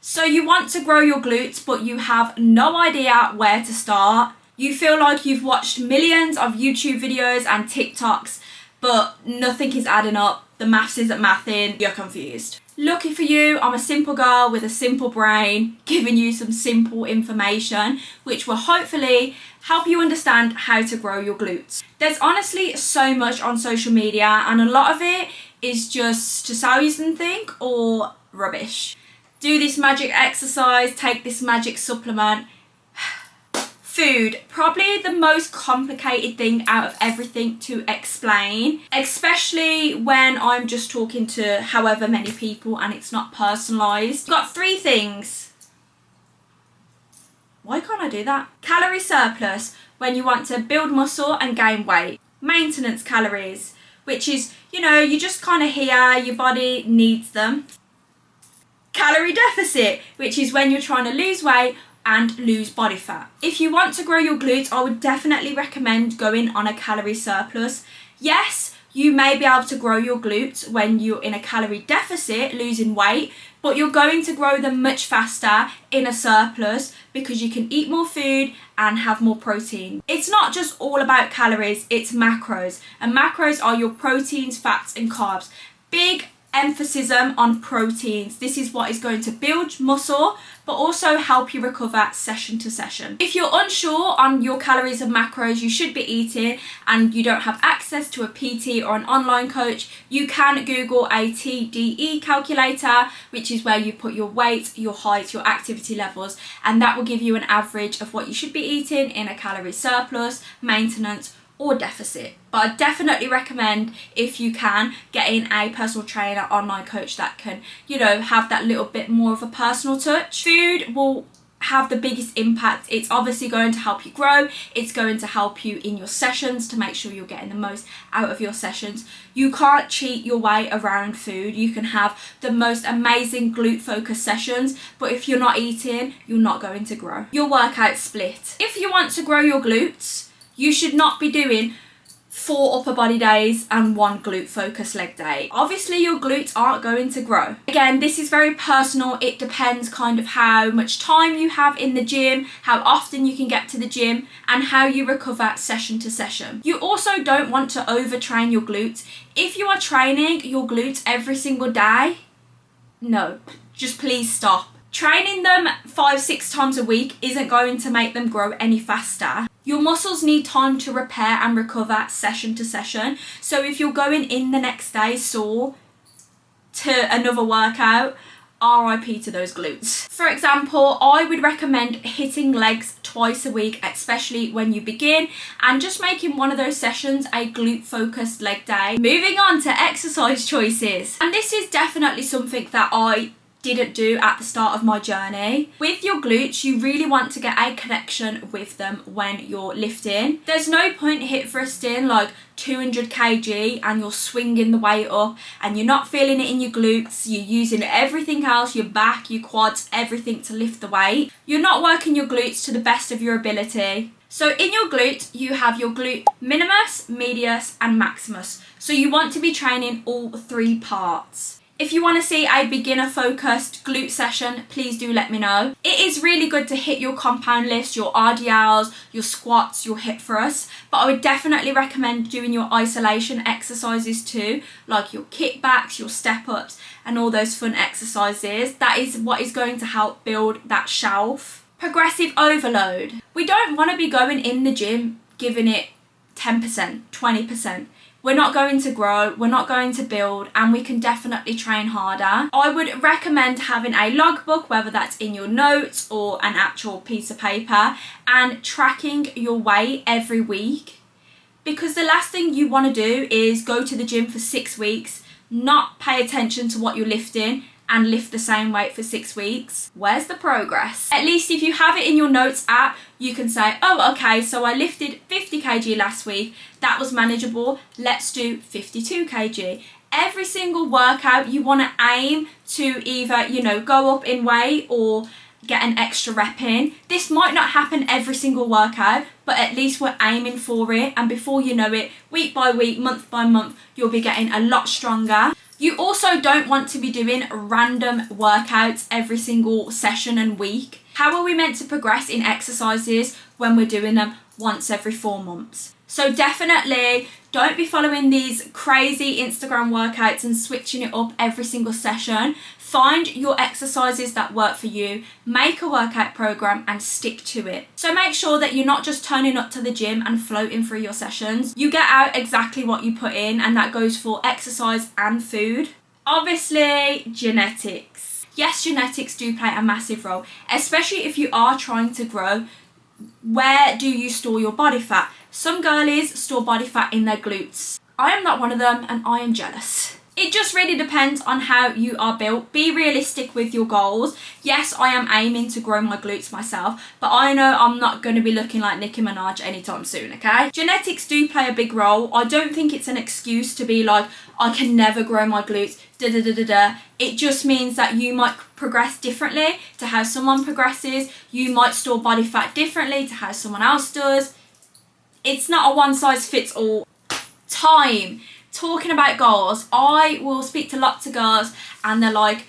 So you want to grow your glutes, but you have no idea where to start. You feel like you've watched millions of YouTube videos and TikToks, but nothing is adding up. The maths isn't mathing. You're confused. Lucky for you, I'm a simple girl with a simple brain, giving you some simple information, which will hopefully help you understand how to grow your glutes. There's honestly so much on social media, and a lot of it is just to sell you something or rubbish. Do this magic exercise, take this magic supplement. Food, probably the most complicated thing out of everything to explain, especially when I'm just talking to however many people and it's not personalised. Got 3 things. Why can't I do that? Calorie surplus, when you want to build muscle and gain weight. Maintenance calories, which is, you just kind of here, your body needs them. Calorie deficit, which is when you're trying to lose weight and lose body fat. If you want to grow your glutes, I would definitely recommend going on a calorie surplus. Yes, you may be able to grow your glutes when you're in a calorie deficit, losing weight, but you're going to grow them much faster in a surplus because you can eat more food and have more protein. It's not just all about calories, it's macros. And macros are your proteins, fats and carbs. Big emphasis on proteins. This is what is going to build muscle but also help you recover session to session. If you're unsure on your calories and macros you should be eating and you don't have access to a PT or an online coach, you can Google a TDE calculator, which is where you put your weight, your height, your activity levels, and that will give you an average of what you should be eating in a calorie surplus, maintenance or deficit. But I definitely recommend, if you can, getting a personal trainer, online coach that can, have that little bit more of a personal touch. Food will have the biggest impact. It's obviously going to help you grow. It's going to help you in your sessions to make sure you're getting the most out of your sessions. You can't cheat your way around food. You can have the most amazing glute focused sessions, but if you're not eating, you're not going to grow. Your workout split. If you want to grow your glutes, you should not be doing 4 upper body days and 1 glute focused leg day. Obviously your glutes aren't going to grow. Again, this is very personal. It depends kind of how much time you have in the gym, how often you can get to the gym, and how you recover session to session. You also don't want to overtrain your glutes. If you are training your glutes every single day, no, just please stop. Training them 5-6 times a week isn't going to make them grow any faster. Your muscles need time to repair and recover session to session. So if you're going in the next day sore to another workout, RIP to those glutes. For example, I would recommend hitting legs twice a week, especially when you begin, and just making one of those sessions a glute focused leg day. Moving on to exercise choices. And this is definitely something that I didn't do at the start of my journey. With your glutes, you really want to get a connection with them when you're lifting. There's no point hit thrusting like 200 kg and you're swinging the weight up and you're not feeling it in your glutes. You're using everything else, your back, your quads, everything to lift the weight. You're not working your glutes to the best of your ability. So in your glute, you have your glute minimus, medius and maximus. So you want to be training all 3 parts. If you want to see a beginner focused glute session, please do let me know. It is really good to hit your compound lifts, your RDLs, your squats, your hip thrusts, but I would definitely recommend doing your isolation exercises too, like your kickbacks, your step ups and all those fun exercises. That is what is going to help build that shelf. Progressive overload. We don't want to be going in the gym giving it 10%, 20%. We're not going to grow, we're not going to build, and we can definitely train harder. I would recommend having a logbook, whether that's in your notes or an actual piece of paper, and tracking your weight every week. Because the last thing you want to do is go to the gym for 6 weeks, not pay attention to what you're lifting, and lift the same weight for 6 weeks. Where's the progress? At least if you have it in your notes app, you can say, oh, okay, so I lifted 50 kg last week. That was manageable. Let's do 52 kg. Every single workout, you want to aim to either, go up in weight or get an extra rep in. This might not happen every single workout, but at least we're aiming for it. And before you know it, week by week, month by month, you'll be getting a lot stronger. You also don't want to be doing random workouts every single session and week. How are we meant to progress in exercises when we're doing them once every 4 months? So definitely don't be following these crazy Instagram workouts and switching it up every single session. Find your exercises that work for you, make a workout program and stick to it. So make sure that you're not just turning up to the gym and floating through your sessions. You get out exactly what you put in, and that goes for exercise and food. Obviously, genetics. Yes, genetics do play a massive role, especially if you are trying to grow. Where do you store your body fat? Some girlies store body fat in their glutes. I am not one of them and I am jealous. It just really depends on how you are built. Be realistic with your goals. Yes, I am aiming to grow my glutes myself, but I know I'm not going to be looking like Nicki Minaj anytime soon, okay? Genetics do play a big role. I don't think it's an excuse to be like, I can never grow my glutes, It just means that you might progress differently to how someone progresses. You might store body fat differently to how someone else does. It's not a one size fits all. Time. Talking about goals, I will speak to lots of girls and they're like,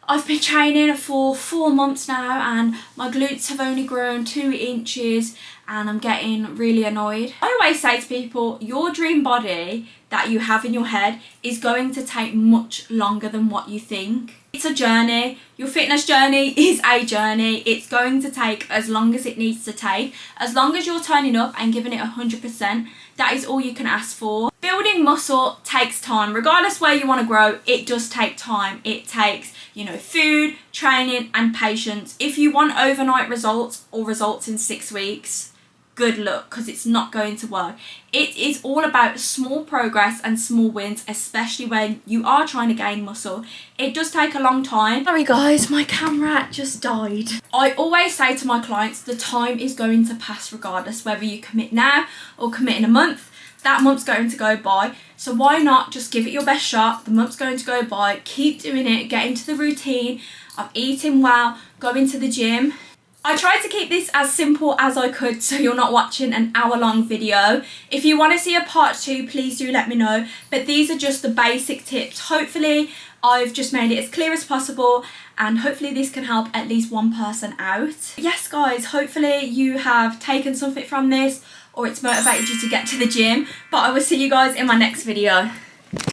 I've been training for 4 months now and my glutes have only grown 2 inches and I'm getting really annoyed. I always say to people, your dream body that you have in your head is going to take much longer than what you think. It's a journey. Your fitness journey is a journey. It's going to take as long as it needs to take. As long as you're turning up and giving it 100%, that is all you can ask for. Building muscle takes time. Regardless where you want to grow, it does take time. It takes, food, training and patience. If you want overnight results or results in 6 weeks, good luck, because it's not going to work. It is all about small progress and small wins, especially when you are trying to gain muscle. It does take a long time. Sorry guys, my camera just died. I always say to my clients, the time is going to pass regardless, whether you commit now or commit in a month. That month's going to go by, so why not just give it your best shot? The month's going to go by, keep doing it, get into the routine of eating well, going to the gym. I tried to keep this as simple as I could so you're not watching an hour-long video. If you want to see a part 2, please do let me know. But these are just the basic tips. Hopefully, I've just made it as clear as possible and hopefully this can help at least one person out. Yes, guys, hopefully you have taken something from this or it's motivated you to get to the gym. But I will see you guys in my next video.